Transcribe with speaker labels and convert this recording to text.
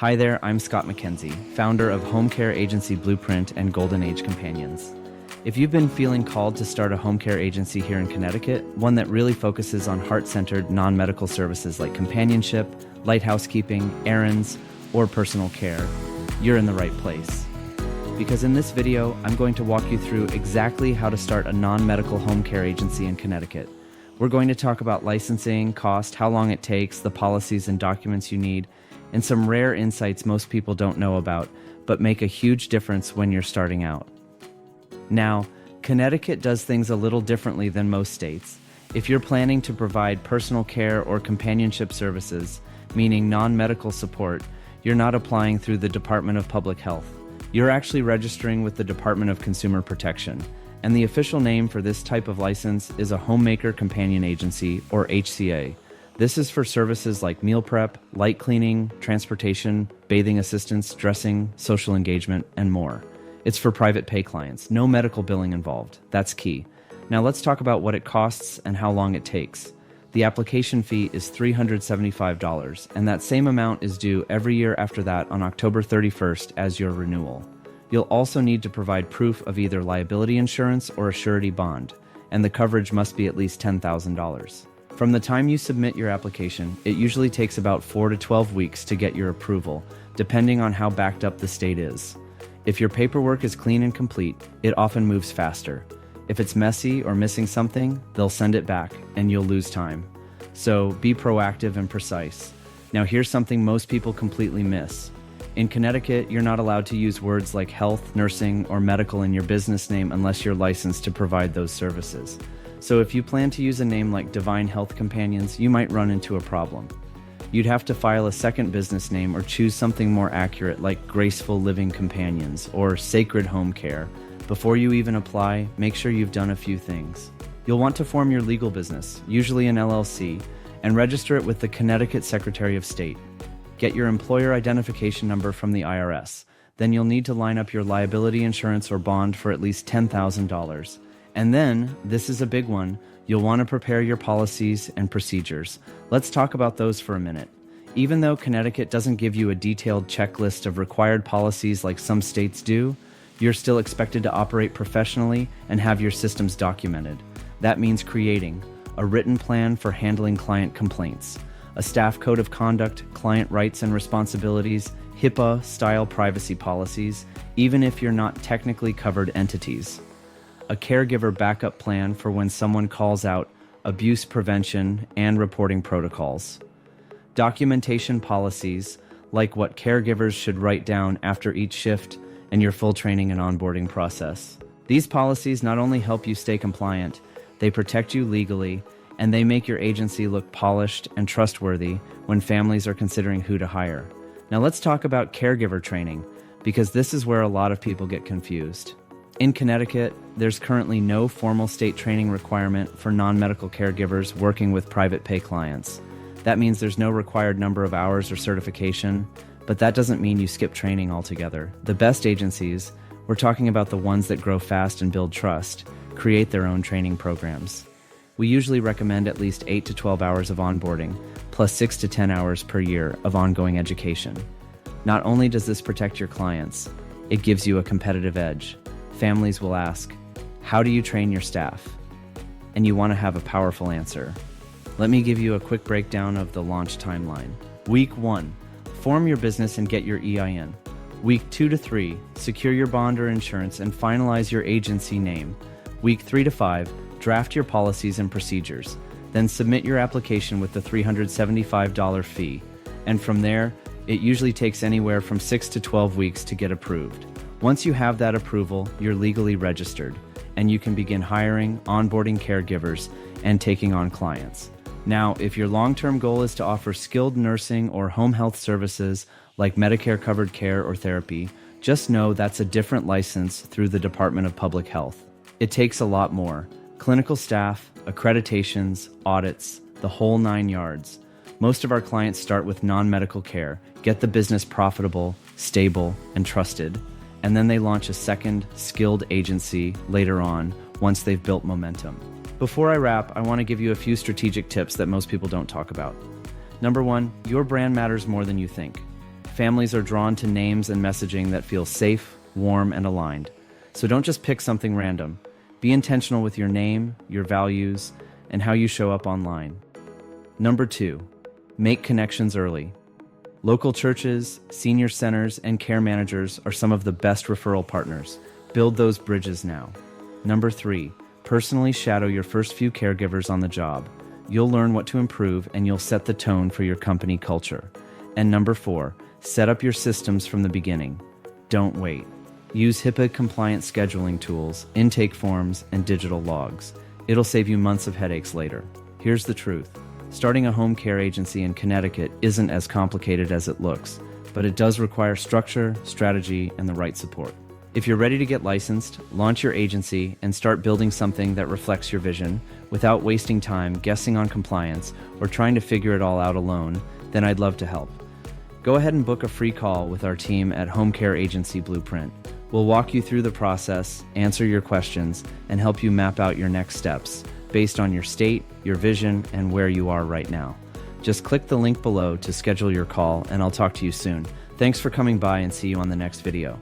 Speaker 1: Hi there, I'm Scott McKenzie, founder of home care agency Blueprint and Golden Age Companions. If you've been feeling called to start a home care agency here in Connecticut, one that really focuses on heart-centered non-medical services like companionship, light housekeeping, errands, or personal care, you're in the right place. Because in this video, I'm going to walk you through exactly how to start a non-medical home care agency in Connecticut. We're going to talk about licensing, cost, how long it takes, the policies and documents you need, and some rare insights most people don't know about, but make a huge difference when you're starting out. Now, Connecticut does things a little differently than most states. If you're planning to provide personal care or companionship services, meaning non-medical support, you're not applying through the Department of Public Health. You're actually registering with the Department of Consumer Protection, and the official name for this type of license is a Homemaker Companion Agency, or HCA. This is for services like meal prep, light cleaning, transportation, bathing assistance, dressing, social engagement, and more. It's for private pay clients, no medical billing involved. That's key. Now let's talk about what it costs and how long it takes. The application fee is $375, and that same amount is due every year after that on October 31st as your renewal. You'll also need to provide proof of either liability insurance or a surety bond, and the coverage must be at least $10,000. From the time you submit your application, it usually takes about 4 to 12 weeks to get your approval, depending on how backed up the state is. If your paperwork is clean and complete, it often moves faster. If it's messy or missing something, they'll send it back, and you'll lose time. So be proactive and precise. Now here's something most people completely miss. In Connecticut, you're not allowed to use words like health, nursing, or medical in your business name unless you're licensed to provide those services. So if you plan to use a name like Divine Health Companions, you might run into a problem. You'd have to file a second business name or choose something more accurate like Graceful Living Companions or Sacred Home Care. Before you even apply, make sure you've done a few things. You'll want to form your legal business, usually an LLC, and register it with the Connecticut Secretary of State. Get your employer identification number from the IRS. Then you'll need to line up your liability insurance or bond for at least $10,000. And then, this is a big one, you'll want to prepare your policies and procedures. Let's talk about those for a minute. Even though Connecticut doesn't give you a detailed checklist of required policies like some states do, you're still expected to operate professionally and have your systems documented. That means creating a written plan for handling client complaints, a staff code of conduct, client rights and responsibilities, HIPAA-style privacy policies, even if you're not technically covered entities. A caregiver backup plan for when someone calls out, abuse prevention and reporting protocols. Documentation policies, like what caregivers should write down after each shift and your full training and onboarding process. These policies not only help you stay compliant, they protect you legally, and they make your agency look polished and trustworthy when families are considering who to hire. Now let's talk about caregiver training, because this is where a lot of people get confused. In Connecticut, there's currently no formal state training requirement for non-medical caregivers working with private pay clients. That means there's no required number of hours or certification, but that doesn't mean you skip training altogether. The best agencies, we're talking about the ones that grow fast and build trust, create their own training programs. We usually recommend at least 8 to 12 hours of onboarding, plus 6 to 10 hours per year of ongoing education. Not only does this protect your clients, it gives you a competitive edge. Families will ask, how do you train your staff? And you want to have a powerful answer. Let me give you a quick breakdown of the launch timeline. Week 1, form your business and get your EIN. Week 2 to 3, secure your bond or insurance and finalize your agency name. Week 3 to 5, draft your policies and procedures. Then submit your application with the $375 fee. And from there, it usually takes anywhere from 6 to 12 weeks to get approved. Once you have that approval, you're legally registered, and you can begin hiring, onboarding caregivers, and taking on clients. Now, if your long-term goal is to offer skilled nursing or home health services like Medicare-covered care or therapy, just know that's a different license through the Department of Public Health. It takes a lot more. Clinical staff, accreditations, audits, the whole 9 yards. Most of our clients start with non-medical care, get the business profitable, stable, and trusted, and then they launch a second, skilled agency later on once they've built momentum. Before I wrap, I want to give you a few strategic tips that most people don't talk about. Number 1, your brand matters more than you think. families are drawn to names and messaging that feel safe, warm, and aligned. So don't just pick something random. Be intentional with your name, your values, and how you show up online. Number 2, make connections early. Local churches, senior centers, and care managers are some of the best referral partners. Build those bridges now. Number 3, personally shadow your first few caregivers on the job. You'll learn what to improve and you'll set the tone for your company culture. And number 4, set up your systems from the beginning. Don't wait. Use HIPAA-compliant scheduling tools, intake forms, and digital logs. It'll save you months of headaches later. Here's the truth. Starting a home care agency in Connecticut isn't as complicated as it looks, but it does require structure, strategy, and the right support. If you're ready to get licensed, launch your agency, and start building something that reflects your vision without wasting time guessing on compliance or trying to figure it all out alone, then I'd love to help. Go ahead and book a free call with our team at Home Care Agency Blueprint. We'll walk you through the process, answer your questions, and help you map out your next steps based on your state, your vision, and where you are right now. Just click the link below to schedule your call, and I'll talk to you soon. Thanks for coming by, and see you on the next video.